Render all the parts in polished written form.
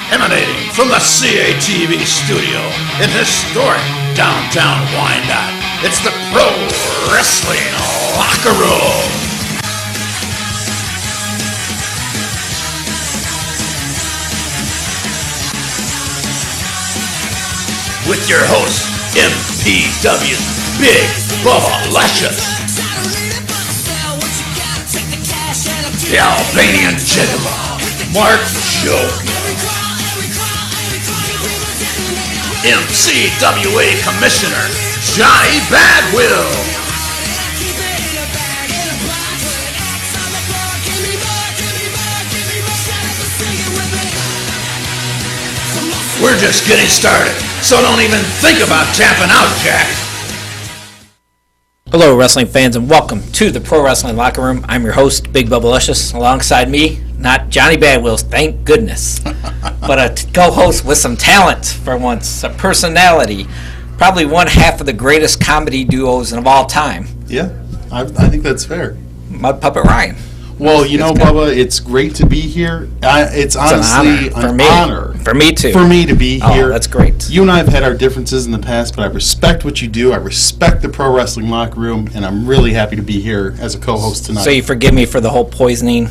Emanating from the CATV studio in historic downtown Wyandotte, it's the Pro Wrestling Locker Room. With your host, MPW's Big Bubba Luscious, the Albanian Gentleman, Mark Joke, MCWA Commissioner, Johnny Badwill, we're just getting started, so don't even think about tapping out, Jack. Hello, wrestling fans, and welcome to the Pro Wrestling Locker Room. I'm your host, Big Bubba Luscious. Alongside me, not Johnny Badwills, thank goodness, but a co-host with some talent for once, a personality, probably one half of the greatest comedy duos of all time. Yeah, I think that's fair. Mud Puppet Ryan. Well, you know, Bubba, it's great to be here. It's honestly an honor. For me, too. For me to be here. Oh, that's great. You and I have had our differences in the past, but I respect what you do. I respect the Pro Wrestling Locker Room, and I'm really happy to be here as a co-host tonight. So you forgive me for the whole poisoning?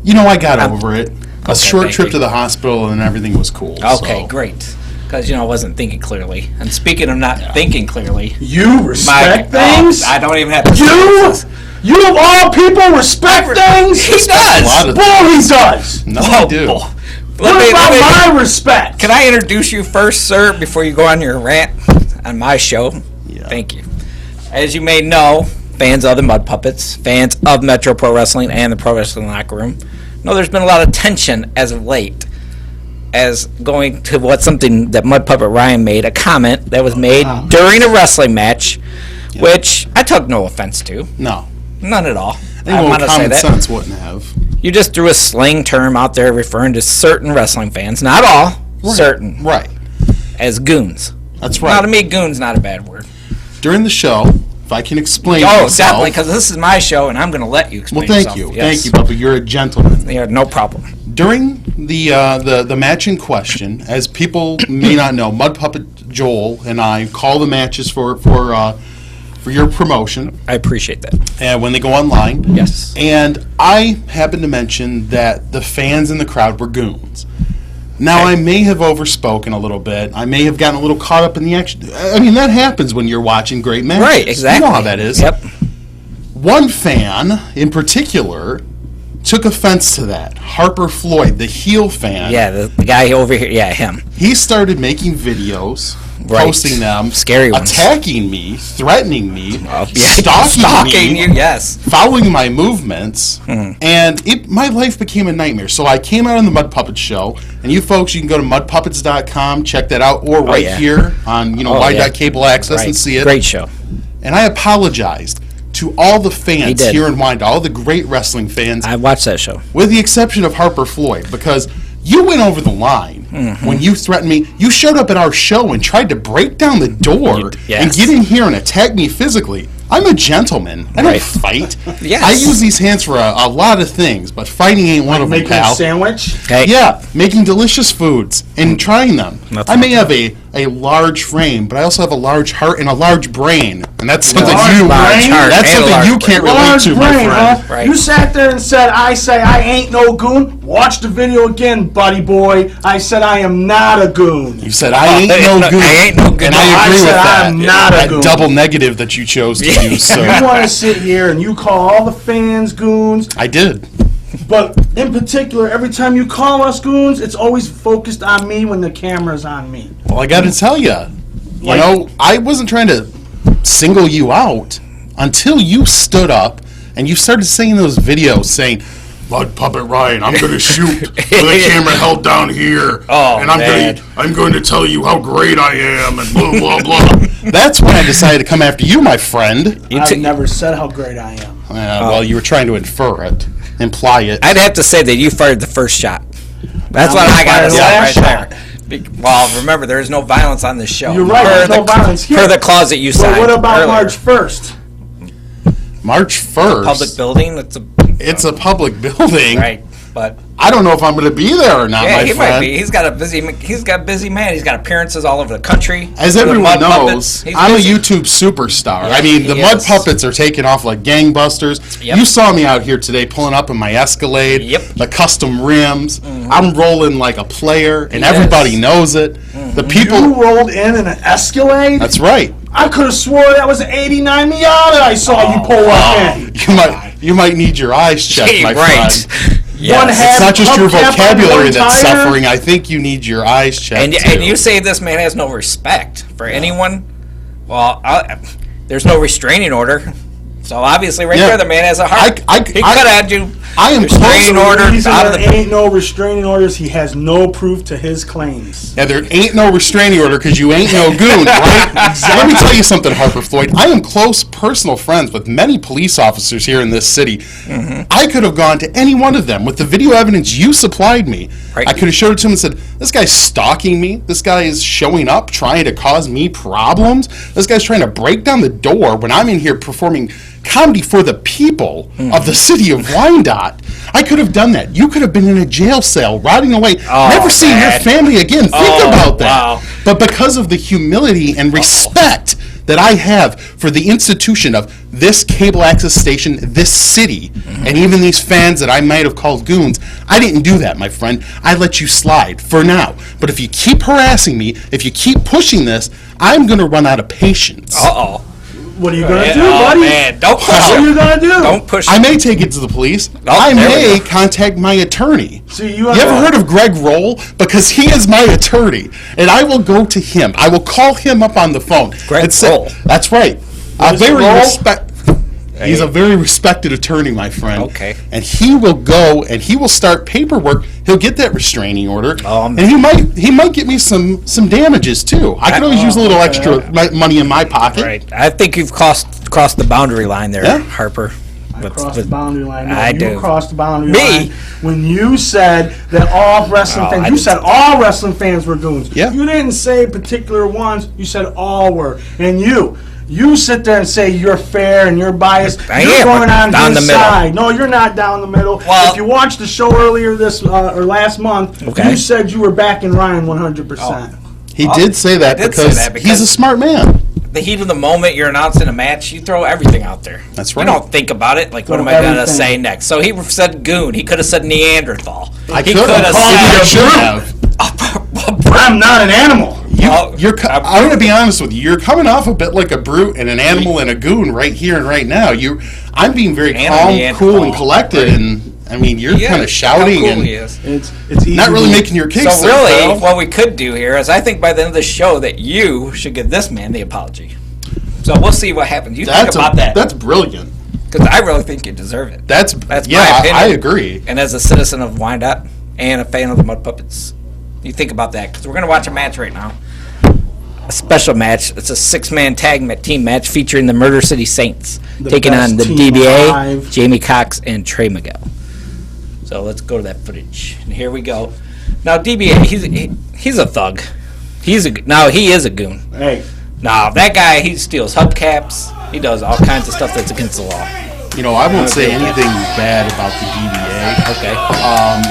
You know, I got over it. A Okay, short trip to the hospital, and everything was cool. Okay, so. great. Because, I wasn't thinking clearly. And speaking of not thinking clearly... You respect things? I don't even have to... You of all people respect things? He does. Boy, he does. No, I do. What about my respect? Can I introduce you first, sir, before you go on your rant on my show? Yeah. Thank you. As you may know, fans of the Mud Puppets, fans of Metro Pro Wrestling and the Pro Wrestling Locker Room, know there's been a lot of tension as of late as going to something that Mud Puppet Ryan made, a comment that was made during a wrestling match, which I took no offense to. No. None at all. I want to say that. Common sense wouldn't have. You just threw a slang term out there referring to certain wrestling fans, not all, certain. Right. As goons. That's right. Now, to me, goon's not a bad word. During the show, if I can explain myself. Definitely, because this is my show, and I'm going to let you explain yourself. Well, thank you. Yes. Thank you, Bubba. You're a gentleman. Yeah, no problem. During the match in question, as people may not know, Mud Puppet Joel and I call the matches for your promotion. I appreciate that. And when they go online. Yes. And I happened to mention that the fans in the crowd were goons. Now, I may have overspoken a little bit. I may have gotten a little caught up in the action. I mean, that happens when you're watching great matches. Right, exactly. You know how that is. Yep. One fan, in particular, took offense to that. Harper Floyd, the heel fan. Yeah, the guy over here. Yeah, him. He started making videos. Right. Posting them, scary ones, attacking me, threatening me, stalking me, you, yes, following my movements, and my life became a nightmare. So I came out on the Mud Puppet show, and you folks, you can go to mudpuppets.com, check that out, or here on Wyandotte Cable Access and see it. Great show. And I apologized to all the fans here in Wyandotte, all the great wrestling fans. I watched that show, with the exception of Harper Floyd, because you went over the line when you threatened me. You showed up at our show and tried to break down the door and get in here and attack me physically. I'm a gentleman. I don't fight. Yes. I use these hands for a lot of things, but fighting ain't one of them, pal. Making a sandwich? Okay. Yeah, making delicious foods and trying them. I may have a large frame, but I also have a large heart and a large brain. And that's something you can't relate to, my friend. Huh? Right. You sat there and said, I ain't no goon. Watch the video again, buddy boy. I said I am not a goon. You said I ain't no goon. I ain't no goon. And I agree with that. I am not a goon. That double negative that you chose to use, sir. You want to sit here and you call all the fans goons. I did. But in particular, every time you call us goons, it's always focused on me when the camera's on me. Well, I got to tell you, I wasn't trying to single you out until you stood up and you started saying those videos saying, Mud Puppet Ryan, I'm going to shoot with the camera held down here, and I'm going to tell you how great I am, and blah, blah, blah. That's when I decided to come after you, my friend. I've never said how great I am. Well, you were trying to imply it. I'd have to say that you fired the first shot. That's what I got to say right there. Well, remember, there is no violence on this show. You're right, there's no violence here. Per the clause that you signed. What about earlier. March 1st? March 1st? Public building? It's a public building. Right. But I don't know if I'm going to be there or not, yeah, my he friend. might be. He's got a busy man. He's got appearances all over the country. As The everyone Mud knows, Puppets, he's I'm busy. a YouTube superstar. Yeah, I mean, he the Mud is. Puppets are taking off like gangbusters. Yep. You saw me out here today pulling up in my Escalade, Yep. the custom rims. I'm rolling like a player, and Yes. everybody knows it. The people. You rolled in an Escalade? That's right. I could have swore that was an 89 Miata I saw you pull up in. You might need your eyes checked, Gee, my right. friend. One Yes. half It's not just your hubcap on vocabulary one that's tire. suffering. I think you need your eyes checked. And you say this man has no respect for anyone. Well, there's no restraining order. So obviously, right Yeah. there, the man has a heart. I- He could have had you. I am restraining close- order The reason out of there the. ain't no restraining orders, he has no proof to his claims. Yeah, there ain't no restraining order because you ain't no goon, right? Let me tell you something, Harper Floyd. I am close personal friends with many police officers here in this city. I could have gone to any one of them with the video evidence you supplied me. Right. I could have showed it to him and said, this guy's stalking me. This guy is showing up, trying to cause me problems. This guy's trying to break down the door when I'm in here performing comedy for the people of the city of Wyandotte. I could have done that. You could have been in a jail cell, rotting away, Oh, never seeing your man. family again. Think Oh, about that. wow. But because of the humility and respect that I have for the institution of this cable access station, this city, and even these fans that I might have called goons, I didn't do that, my friend. I let you slide for now. But if you keep harassing me, if you keep pushing this, I'm going to run out of patience. Uh-oh. What are you going to do, Oh, buddy? man. Don't push What are you him. going to do? Don't push I him. may take it to the police. Oh, I there we may go. contact my attorney. See, You ever heard of Greg Roll? Because he is my attorney, and I will go to him. I will call him up on the phone. Greg and say, Roll? That's right. is Roll? He's a very respected attorney, my friend. Okay. And he will go and he will start paperwork. He'll get that restraining order, Oh, and he might get me some damages too. I can always use a little extra money in my pocket. Right. I think you've crossed the boundary line there, Yeah. Harper. Crossed the boundary line. No, I you do. crossed the boundary Me? line when you said that all wrestling Oh, fans. I You didn't said say all wrestling fans were goons. Yeah. You didn't say particular ones. You said all were. And you sit there and say you're fair and you're biased. I You're am. going on Down his the middle. side. No, you're not down the middle. Well- if you watched the show earlier this or last month, Okay. you said you were backing Ryan 100%. He did say that I did say because that he's because- a smart man. The heat of the moment, you're announcing a match, you throw everything out there. That's You right. don't think about it. Like, what Throw am I going to everything. say next? So he said goon. He could have said Neanderthal. I He could could have. have I said. should have. I'm not an animal. I'm I'm going to be honest with you. You're coming off a bit like a brute and an animal and a goon right here and right now. I'm being very And a calm, Neanderthal. cool, and collected, and I mean you're Yeah, kind of shouting how cool and he is. It's easy. not really to- making your case. So there, really, pal. what we could do here is I think by the end of the show that you should give this man the apology. So we'll see what happens. You think about that. That's brilliant. Because I really think you deserve it. That's my yeah. opinion. I agree. And as a citizen of Wyandotte and a fan of the Mud Puppets, you think about that. Because we're going to watch a match right now. A special match. It's a 6-man tag team match featuring the Murder City Saints The taking best on the team DBA, alive. Jamie Cox, and Trey Miguel. So let's go to that footage. And here we go. Now DBA, he's a thug. He is a goon. Hey, Now that guy, he steals hubcaps. He does all kinds of stuff that's against the law. You know, I won't say anything bad about the DBA, Okay.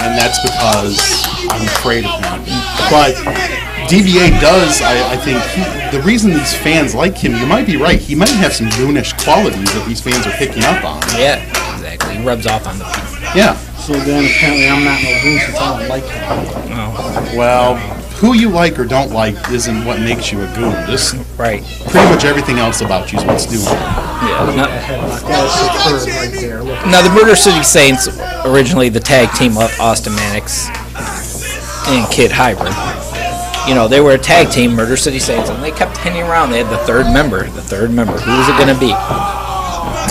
and that's because I'm afraid of him. But DBA does, I think, the reason these fans like him, you might be right. He might have some goonish qualities that these fans are picking up on. Yeah, exactly. He rubs off on the people. Yeah. so then apparently I'm not no goon since I don't like him. Well, who you like or don't like isn't what makes you a goon. Just Right. pretty much everything else about you is what's doing. Yeah. That's superb right there. Look. Now the Murder City Saints, originally the tag team of Austin Mannix and Kid Hybrid. You know, they were a tag team, Murder City Saints, and they kept hanging around. They had the third member. Who is it going to be?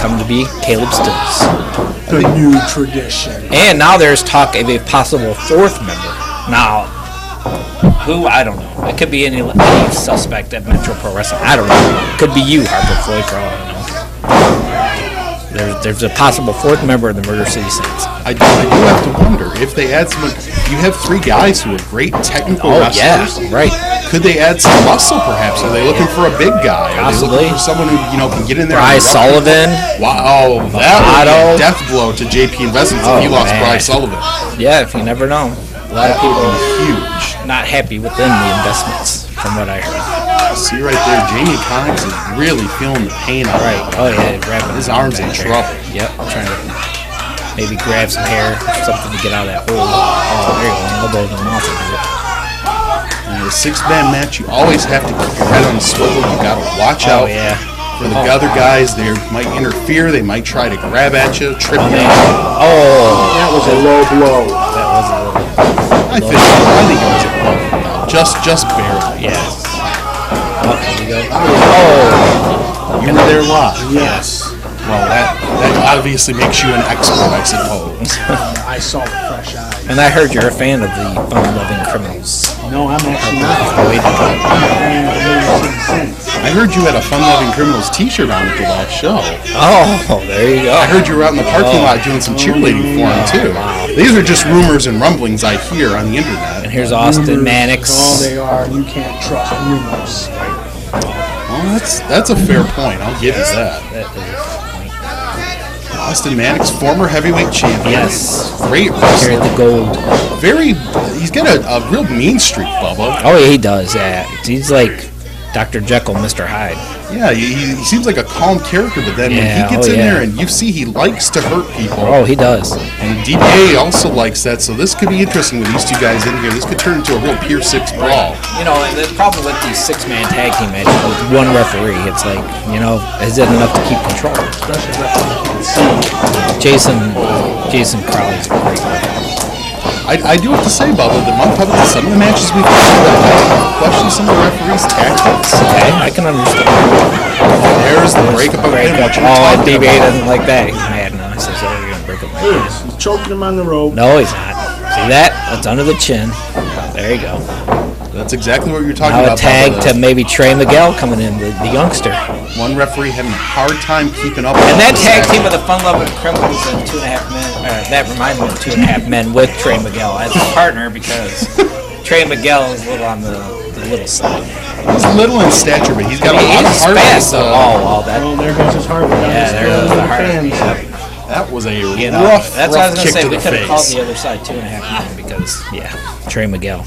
Come to be Caleb Stills. The new tradition. And now there's talk of a possible fourth member. Now, who? I don't know. It could be any suspect at Metro Pro Wrestling. I don't know. It could be you, Harper Floyd, for all I know. there's a possible fourth member of the Murder City Saints. I do have to wonder if they add someone. You have 3 guys who are great technical wrestlers. Yeah, right. Could they add some muscle, perhaps? Are they looking for a big guy? Are they Possibly. looking for someone who can get in there? Bryce Sullivan. Wow, that would be a death blow to JP Investments if he lost Bryce Sullivan. Yeah, if you never know. A lot of people are Huge. not happy within the investments, from what I heard. See right there, Jamie Cox is really feeling the pain out. Right. Oh yeah, grabbing His arm's in trouble. Yep. I'm trying to maybe grab some hair, something to get out of that hole. Oh, there you go. Elbow in the mouth. In a 6-man match, you always have to keep your head on the swivel. You got to watch out for the other guys. They might interfere. They might try to grab at you, trip you. That was a low blow. That was a little. I think it was a blow. Just barely. Yes. Oh, here we go. Oh. You were there live. Yes. Well, that obviously makes you an expert, I suppose. I saw the fresh eyes. And I heard you're a fan of the fun-loving Criminalz. No, I'm actually not. I heard you had a Fun-Loving Criminals t-shirt on at the last show. Oh, there you go. I heard you were out in the parking lot doing some cheerleading for him, too. Wow. These are just rumors and rumblings I hear on the internet. And here's Austin Mannix. All they are. You can't trust rumors. Well, that's a fair point. I'll give you that. That is a point. Austin Mannix, former heavyweight champion. Yes. Great Carried wrestler. the gold. He's got a real mean streak, Bubba. Oh, yeah, he does. Yeah, he's like Dr. Jekyll, Mr. Hyde. Yeah, he seems like a calm character, but then when Yeah, he gets in yeah. there and you see he likes to hurt people. Oh, he does. And DPA also likes that, so this could be interesting with these 2 guys in here. This could turn into a real Pier 6 brawl. You know, and the problem with these 6-man tag team matches with one referee, it's like, is it enough to keep control? Jason Crowley's a great guy. I do have to say, Bubba, the Mud Puppets, some of the matches we've had, question some of the referees' tactics. Okay, I can understand. There's the breakup of him. Oh, DBA doesn't like that. He's mad now. He says, oh, you're going to break up my hand. He's choking him on the rope. No, he's not. See that? That's under the chin. There you go. That's exactly what you're talking Now about. a tag Bubba. to maybe Trey Miguel coming in, the youngster. One referee having a hard time keeping up. And that tag team of the Fun-Loving Criminals and 2.5 Men, that reminds me of 2.5 Men with Trey Miguel as a partner, because Trey Miguel is a little on the little side. He's little in stature, but he's got a lot of He's heart. fast, though. Oh, that. Oh, there goes his heart. Yeah, there goes the heart. That was a That's rough what I was going to kick say. to We the could have called face. the other side 2.5 Men because, Trey Miguel.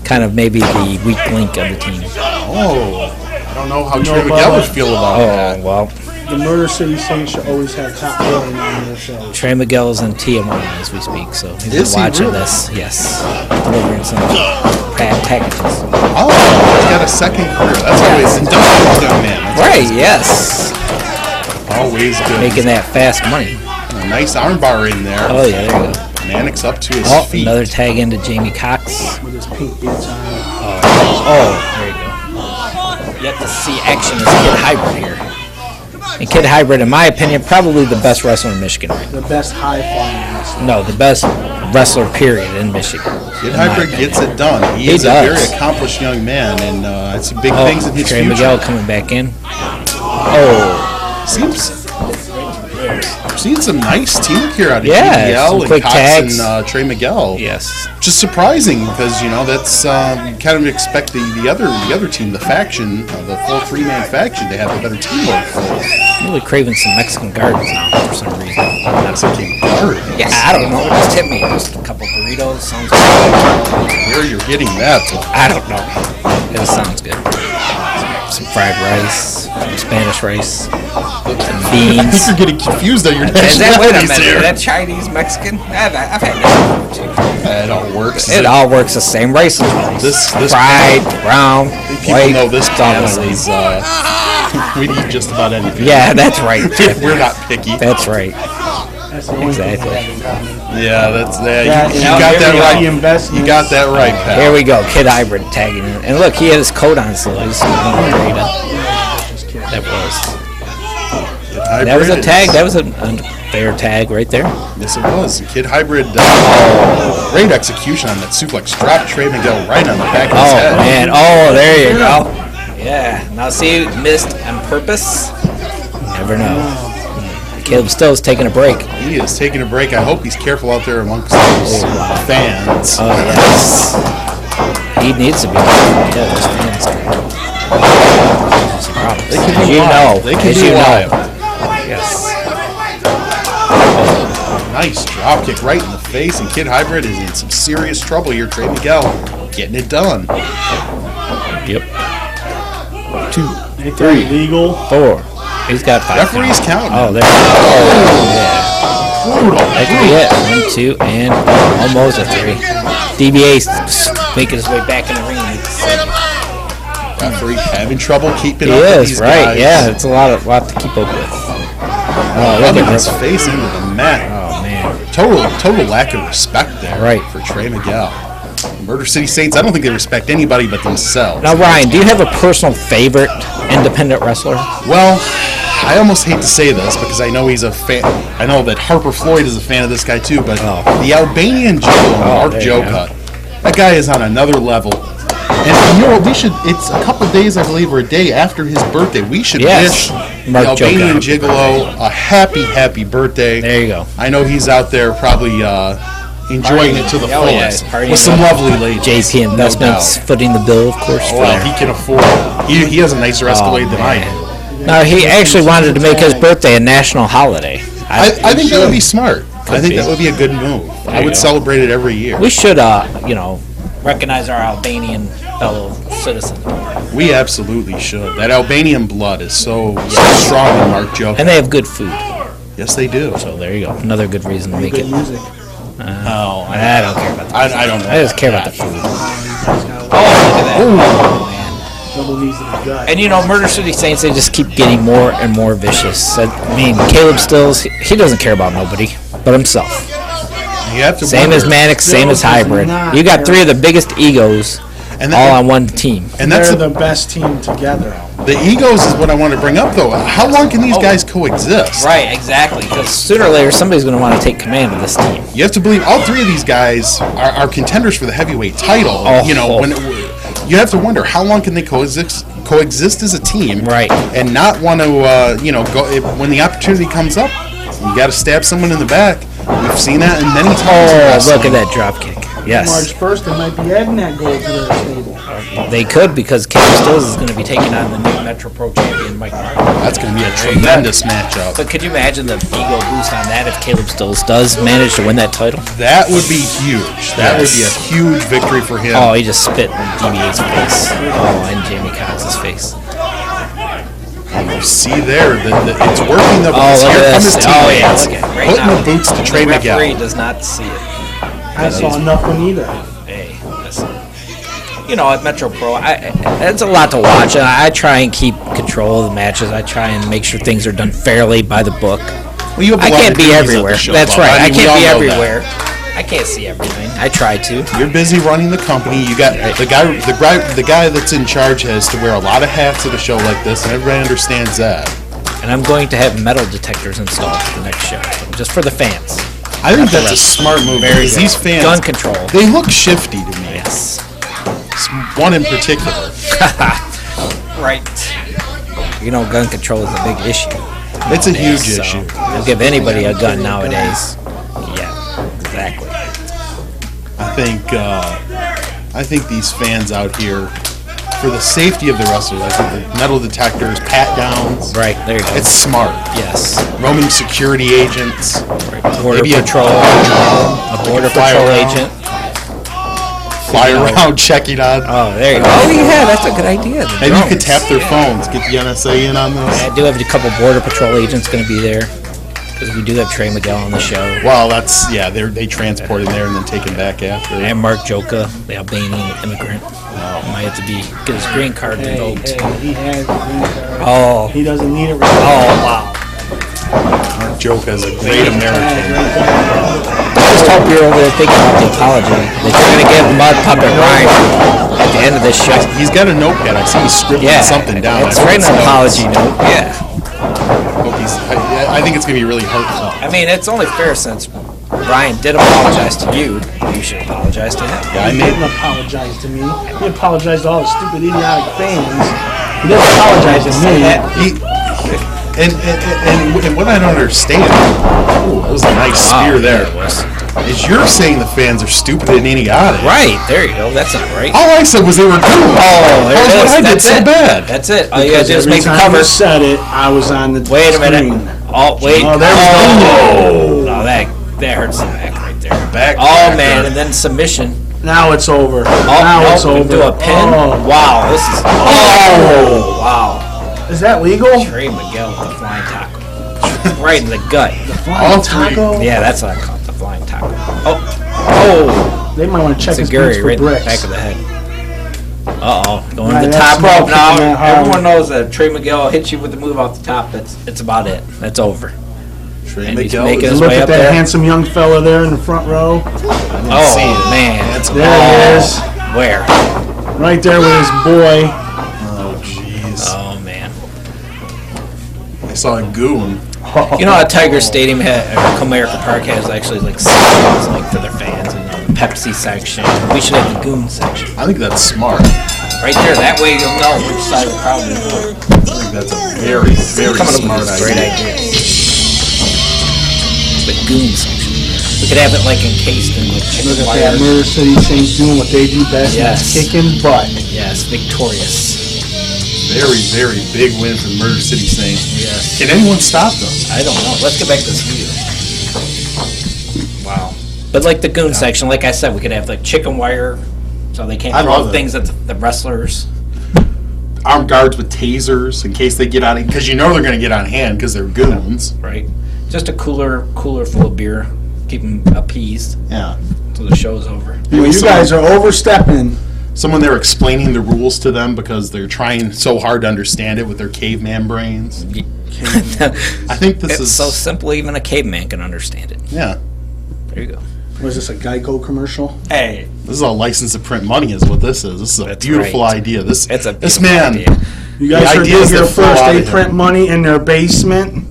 Kind of maybe the weak link of the team. Oh, I don't know how Trey Miguel would feel about that. Oh, well. The Murder City Saints should always have top billing on their shows. Trey Miguel is in TMI as we speak, so he's Is he watching really? this. Yes. Delivering some packages. Oh, he's got a second career. That's always industrious, young man. That's Right, yes. always good. Making that fast money. A nice armbar in there. Oh, yeah, there you go. Mannix up to his Oh, feet. another tag into Jamie Cox. With his pink boots on. Oh, there you go. Yet to see action is Kid Hybrid here. And Kid Hybrid, in my opinion, probably the best wrestler in Michigan right The best high-flying wrestler. now. No, the best wrestler, period, in Michigan. Kid in my Hybrid opinion. gets it done. He He is a does. very accomplished young man, and I see big Oh, things in his Trey future. Miguel coming back in. Oh, Seeing some nice teamwork here out of Yeah, GBL some and quick Cox tags. and Trey Miguel. yes. Just surprising because that's you kind of expect the other team, the faction, the full 3-man faction, to have a better teamwork. I'm really craving some Mexican gardens now for some reason. Mexican guard. Yeah, I don't know. Just hit me. Just a couple burritos. Sounds good. Where you're getting that? I don't know. It sounds good. Some fried rice, some Spanish rice, some beans. You're getting confused on your Is that, wait a nationalities minute, here. is that Chinese, Mexican? I've had that too. It all works. It all works the same race as rice. This Fried, brown, people white. know this it's all the panel same. is we eat just about anything. Yeah, that's right. We're not picky. That's right. That's the only thing Exactly. they have in common. Yeah, that's that. Yeah, You now got here that we go. right. The investments. You got that right, pal. Here we go. Kid Hybrid tagging in. And look, he had his coat on, so he's That was. That was a tag. That was a fair tag right there. Yes, it was. Kid Hybrid, great execution on that suplex. Dropped Trey Miguel right on the back of his Oh, head. man. Oh, there you go. Yeah. Now, see, missed on purpose. Never know. Caleb Stills taking a break. He is taking a break. I hope he's careful out there amongst those fans. Oh, yes. He needs to be careful. Yeah, those fans are... They can As be you wild. know. They can As be you know. wild. Yes. Nice drop kick right in the face, and Kid Hybrid is in some serious trouble here. Trey Miguel getting it done. Yep. 2, 3. Legal. 4. He's got 5. Referee's counting. Oh, there. Oh, yeah. Brutal. That could be it. 1, 2, and almost a 3. DBA making his way back in the ring. Referee having trouble keeping He up with is, these right. guys. Yeah, it's a lot to keep up with. Oh, look Rubbing at his this. face into the mat. Oh, man. Total lack of respect there Right. for Trey Miguel. Murder City Saints, I don't think they respect anybody but themselves. Now, Ryan, do you have a personal favorite independent wrestler? Well, I almost hate to say this because I know he's a fan. I know that Harper Floyd is a fan of this guy too, but the Albanian Gigolo, Mark there you go. Joka, that guy is on another level. And you know what, it's a couple days, I believe, or a day after his birthday. We should wish Mark the Albanian Joka. Gigolo a happy birthday. There you go. I know he's out there probably enjoying it to the Oh, yeah, fullest he's partying with some up. lovely ladies. JP no Investments doubt. footing the bill, of course. Well, he can afford it. He has a nicer Escalade than I do. Now, he actually wanted to make his birthday a national holiday. I think that would be smart. I think be. that would be a good move. I you would go. celebrate it every year. We should, recognize our Albanian fellow citizens. We absolutely should. That Albanian blood is so strong in Mark Joka. And they have good food. Yes, they do. So there you go. Another good reason to make it. Music. Oh, I don't care about that. I don't know. I just care about the food. Oh, Oh, look at that. double knees to the gut. And Murder City Saints, they just keep getting more and more vicious. I mean, Caleb Stills, he doesn't care about nobody but himself. You have to Same wonder. as Mannix, same as Hybrid. You got 3 of the biggest egos And all that- on one team. And that's They're the best team together. the egos is what I want to bring up, though. How long can these guys coexist? Right, exactly. Because sooner or later, somebody's going to want to take command of this team. You have to believe all 3 of these guys are contenders for the heavyweight title. Oh. When you have to wonder how long can they coexist as a team, Right. And not want to, go when the opportunity comes up. You got to stab someone in the back. We've seen that many times. in Oh, wrestling. look at that drop kick. Yes. March 1st, they might be adding that goal to their stable. They could, because Caleb Stills is going to be taking on the new Metro Pro champion, Mike Martin. That's going to be a tremendous matchup. But could you imagine the ego boost on that if Caleb Stills does manage to win that title? That would be huge. That would be a huge victory for him. Oh, he just spit in DBA's face. Oh, and Jamie Cox's face. You see there, it's working the Oh, boots. look Here at come this. his Oh, yeah, teammates. look at it right Putting now. the boots to Trey The referee Miguel. does not see it. I saw nothing either. Hey, listen. At Metro Pro, it's a lot to watch. I try and keep control of the matches. I try and make sure things are done fairly by the book. Well, you have a I lot can't of be duties at the everywhere. show, That's Bob. right. I mean, we can't all be know that. everywhere. I can't see everything. I try to. You're busy running the company. You got the guy that's in charge has to wear a lot of hats at a show like this, and everybody understands that. And I'm going to have metal detectors installed for the next show, just for the fans. I think that's a smart move because these fans, Gun control. they look shifty to me. Yes. One in particular. Right. Gun control is a big issue. It's a huge So, issue. They'll give anybody a gun nowadays. Yeah, exactly. I think these fans out here, for the safety of the wrestlers, I think the metal detectors, pat downs. Right, there you go. It's smart. Yes. Roaming security agents. Border Maybe patrol. A border fly patrol around. agent. Fly around checking on. Oh, there you go. Oh, yeah, that's a good idea. The Maybe you could drones. tap their phones, get the NSA in on this. I do have a couple border patrol agents going to be there, because we do have Trey Miguel on the show. Well, they transport him there and then take him back after. And Mark Joka, the Albanian immigrant. Might have to get his green card revoked. He has a green card. Oh. He doesn't need it. Oh, wow. Mark Joka is a great American. I just hope you're over there thinking about the apology that you're going to give Mud Puppet Ryan at the end of this show. He's got a notepad. I see he's scribbling something down. It's I hope right an notes. apology note. Yeah. I think it's going to be really hurtful. I mean, it's only fair since Ryan did apologize to you. You should apologize to him. Yeah, He didn't apologize to me. He apologized to all the stupid, idiotic fans. He didn't apologize to me. And what I don't understand, ooh, that was a nice spear there, is you're saying the fans are stupid and idiotic. Right, there you go. That's not right. All I said was they were goons. Oh, there it is. What I did That's so it. bad. That's it. All you gotta Because do is every make the time cover. you said it, I was on the Wait a screen. minute. Oh, wait. Oh, there we Oh, no, that hurts the back right there. Back. Oh, man, and then submission. Now it's over. Oh, now no, it's we over. do a pin. Oh. Wow, this is. Oh, wow. Is that legal? Trey Miguel with the flying taco. Right in the gut. All three. Taco? Yeah, that's what I call it, the flying taco. Oh, They might want to check it's a his boots Gary for right in the bricks. back of the head. Uh-oh, going Right, to the that's top rope not now. kicking that hard. Everyone knows that Trey Miguel hits you with the move off the top. That's about it. That's over. Trey And he's Miguel making is his Look way at up that there. handsome young fella there in the front row. Oh, man. There he is. Where? Right there with his boy. Oh, jeez. Oh, man. I saw a goon. You know how Tiger Stadium or Comerica Park has actually like sections like for their fans and the Pepsi section. We should have the goon section I think that's smart. right there. That way you'll know which side of the crowd you're on. I think that's a very, very Coming up smart with this great idea. idea. The goon section. We could have it like encased in like chicken Look at wire. that Mirror City Saints doing what they do best. and Yes. that's kicking butt. Yes, victorious. Very, very big win for the Murder City Saints. Yes. Can anyone stop them? I don't know. Let's get back to this video. Wow. But like the goon section, like I said, we could have like chicken wire, so they can't I throw love it. things at the wrestlers. Armed guards with tasers in case they get out of, because you know they're going to get on hand because they're goons. Right. Just a cooler full of beer. Keep them appeased Yeah. until the show's over. Well, you guys are overstepping. Someone there explaining the rules to them because they're trying so hard to understand it with their caveman brains. I think this It's is so simple, even a caveman can understand it. Yeah. There you go. Was this a Geico commercial? Hey. This is a license to print money, is what this is. This is a That's beautiful right. idea. This It's a this beautiful man. idea. You guys The heard ideas it here that flow first. out They of him. print money in their basement.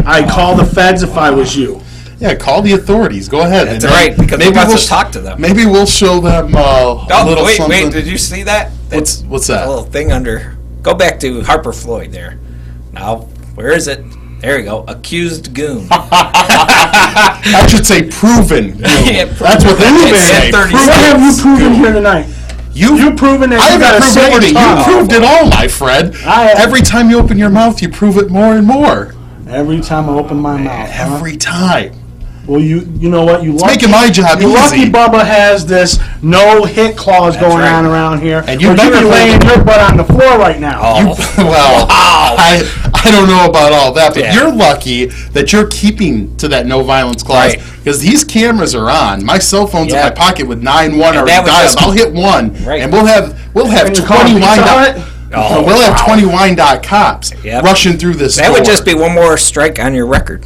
I'd call the feds if I was you. Yeah, call the authorities. Go ahead. That's And right, because maybe we want we'll to talk to them. Maybe we'll show them a little wait, something. did you see that? What's A that? little thing under. Go back to Harper Floyd there. Now, where is it? There you go. Accused goon. I should say proven. Yeah, That's what they would It's say. 30 What have you proven here tonight? You've proven that I you got haven't a proved second anything. You tongue. proved it all, my friend. I have. Every time you open your mouth, you prove it more and more. Every time I open my mouth. Huh? Every time. Well, you know what? You lucky, making my job you lucky easy. Bubba has this no hit clause That's going right. on around here. And you or better be laying hold- your butt on the floor right now. Oh. Well, I don't know about all that, but Yeah. you're lucky that you're keeping to that no violence clause Right. because these cameras are on. My cell phone's Yeah. in my pocket with 9-1 And already that was dialed. just- I'll hit one, Right. and we'll have And you call 20 Pizza wind Hut? up. Oh, We'll have wow. 20 wind-out cops Yep. rushing through this That would door. just be one more strike on your record.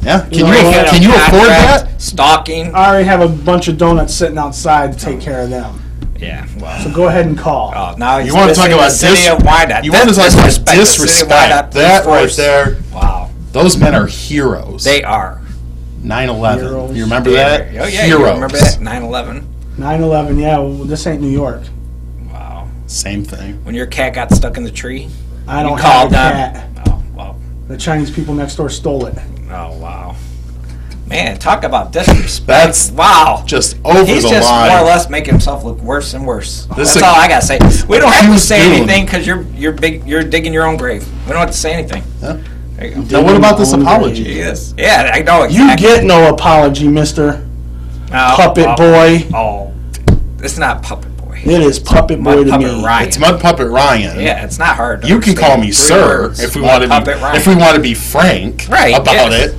Yeah. Can know you what? can you afford Contract, that? Stalking. I already have a bunch of donuts sitting outside to take care of them. Yeah. Well. So go ahead and call. Oh, now he's You want to talk missing about the city of Wyandotte. You want to That's talk about disrespect. The city of Wyandotte disrespect? police That right force. there. Wow. Those men are heroes. They are. 9/11. Heroes. You remember that? Oh, yeah. Heroes. You remember that? 9/11. 9/11. Yeah, well, this ain't New York. Wow. Same thing. When your cat got stuck in the tree, I you don't have a called them. cat. Oh, well. The Chinese people next door stole it. Oh, wow. Man, talk about disrespect. That's wow. just over He's the just line. more or less making himself look worse and worse. This That's is- all I gotta say. We don't have to Accused say goon. anything because you're big. You're digging your own grave. We don't have to say anything. Yeah. There you go. Now, what about this Digging your own apology? Yes. Yeah, I know You exactly. get no apology, mister Oh, Puppet oh, Boy. Oh, it's not Puppet Boy. It is Puppet Boy Mud to Puppet me. Ryan. It's Mud Puppet Ryan. Yeah, it's not hard. To You can call me understand. 3 sir words. if we Mud want to Puppet be Ryan. if we want to be frank Right, about yes. it.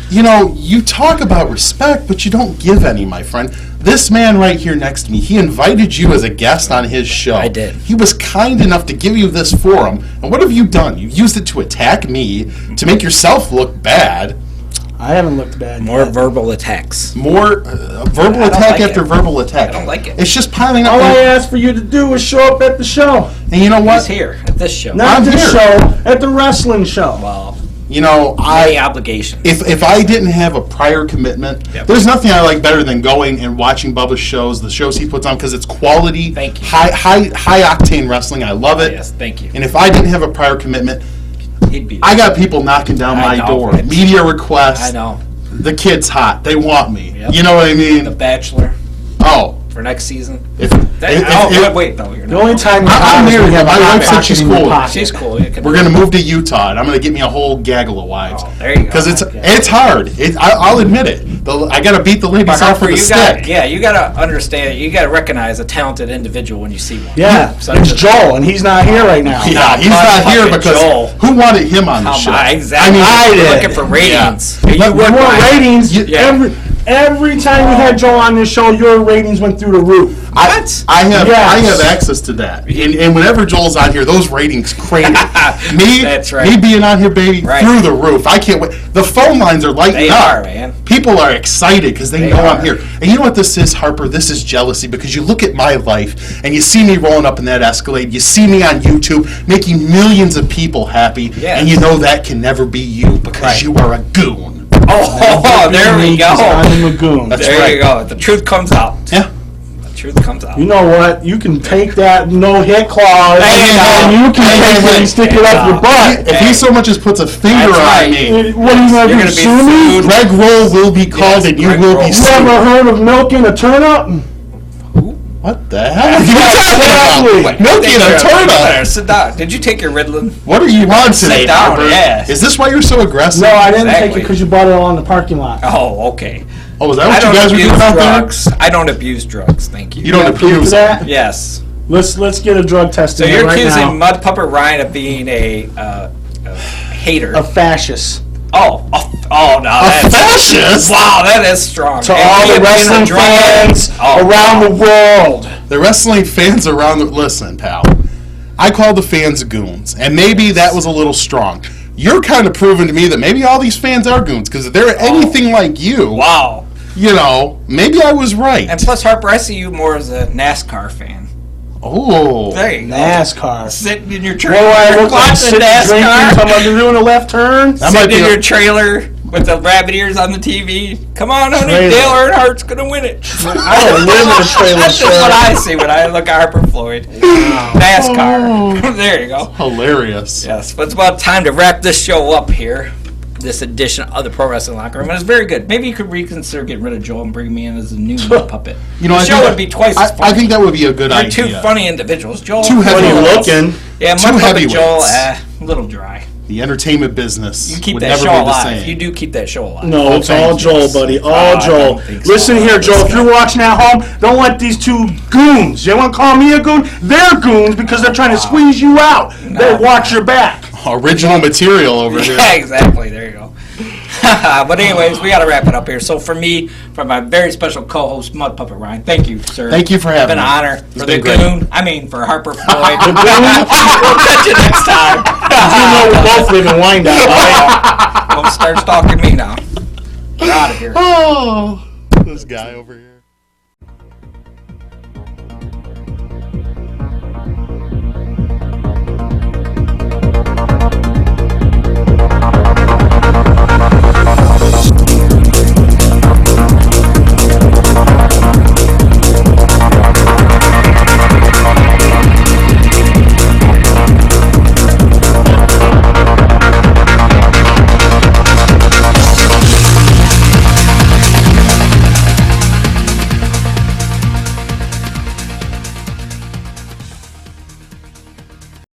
You know, you talk about respect, but you don't give any, my friend. This man right here next to me, he invited you as a guest on his show. I did. He was kind enough to give you this forum. And what have you done? You've used it to attack me, to make yourself look bad. I haven't looked bad. More yet. verbal attacks. More verbal I don't attack like after it. verbal attack. I don't like it. It's just piling up. All I And, asked for you to do was show up at the show. and you know He's what? here at this show. Not I'm this here. show, at the wrestling show. Well, You know, any obligations. If I didn't have a prior commitment, Yep. there's nothing I like better than going and watching Bubba's shows, the shows he puts on, because it's quality, Thank you. high octane wrestling. I love it. Yes, thank you. And if I didn't have a prior commitment, He'd be. I got people knocking down I my know. door. Media requests. I know. The kid's hot. They want me. Yep. You know what I mean? The Bachelor Oh. for next season. If, Wait, no, you're The not. only time I'm married. My wife said she's cool. She's cool. You can- We're gonna move to Utah, and I'm gonna get me a whole gaggle of wives. Oh, there you go. Because it's hard. I'll admit it. I gotta beat the ladies But off Harper, with a you stick. you gotta understand. You gotta recognize a talented individual when you see one. Yeah, Such it's a- Joel, and he's not here right now. Yeah, he's Mud not here Puppet because Joel. who wanted him on the Come show? on, exactly. I You're did. looking for ratings. Yeah. You But would Your buy it. ratings, Yeah. every time you had Joel on this show, your ratings went through the roof. I have Yes. access to that, and whenever Joel's on here, those ratings crater. That's right. Me being on here, baby, Right. through the roof. I can't wait. The phone lines are lighting They up. are, man. People are excited because they They know are. I'm here. And you know what this is, Harper? This is jealousy because you look at my life and you see me rolling up in that Escalade. You see me on YouTube making millions of people happy, Yes. and you know that can never be you because Right. you are a goon. Oh, there we go. I'm a goon. That's There right. you go. The truth comes out. Yeah. The truth comes out. You know what? You can take that no-hit clause Hey, and you can hey, take it hey, and stick hey, it up your butt. If he so much as puts a finger That's on right. me, What are you You're going gonna to be sue me? sued. Greg Roll will be called Yes, and you Greg will Roll. be You sued. ever heard of milking a turnip? What the hell are you talking about? Milking a turnip? Sit down. Did you take your Ritalin? What are you on today, Sit down, Harper? yeah. Is this why you're so aggressive? No, I didn't take Exactly. it because you bought it all in the parking lot. Oh, okay. Oh, is that I what you don't guys were abuse doing out there? drugs. I don't abuse drugs. Thank you. You don't Got proof of abuse that? Yes. Let's get a drug test So in you're here right accusing now. Mud Puppet Ryan of being a hater. A fascist. Oh, no. A fascist? Wow, that is strong. To And all he the being a wrestling drunk- fans Oh, around the world. The wrestling fans around the... Listen, pal. I call the fans goons, and maybe that was a little strong. You're kind of proving to me that maybe all these fans are goons, because if they're anything like you, Wow. you know, maybe I was right. And plus, Harper, I see you more as a NASCAR fan. Oh. There you go. NASCAR. Sitting in your What trailer, do I look like? watching Sitting drinking, NASCAR. talking about doing a left turn? That might Sitting be in a- your trailer with the rabbit ears on the TV. Come on, honey, Trailer. Dale Earnhardt's gonna win it. I don't live in a trailer, That's just sir. what I see when I look at Harper Floyd. NASCAR. There you go. Hilarious. Yes, but it's about time to wrap this show up here. This edition of the Pro Wrestling Locker Room. And it's very good. Maybe you could reconsider getting rid of Joel and bring me in as a new puppet. You know, the I show think would be twice as funny. I think that would be a good You're idea. two funny individuals. Joel, Too Funny heavyweights. looking. Yeah, Two my puppet Joel, heavyweights. a little dry. The entertainment business You keep would that never show be the alive. same. You do keep that show alive. No, it's thank all you. Joel, buddy. Oh, All I Joel. don't think so. Listen here, Joel. If you're watching at home, don't let these two goons. You want to call me a goon? They're goons because they're trying to squeeze you out. They watch your back. Original material over here. Yeah, exactly. There you go. But anyways, we got to wrap it up here. So for me, for my very special co-host, Mud Puppet Ryan, thank you, sir. Thank you for It's having been me. an honor. It's For the been great. goon, for Harper Floyd. We'll catch you next time. You know we both live in Wyandotte, right? Don't start stalking me now. We're out of here. Oh, this guy over here.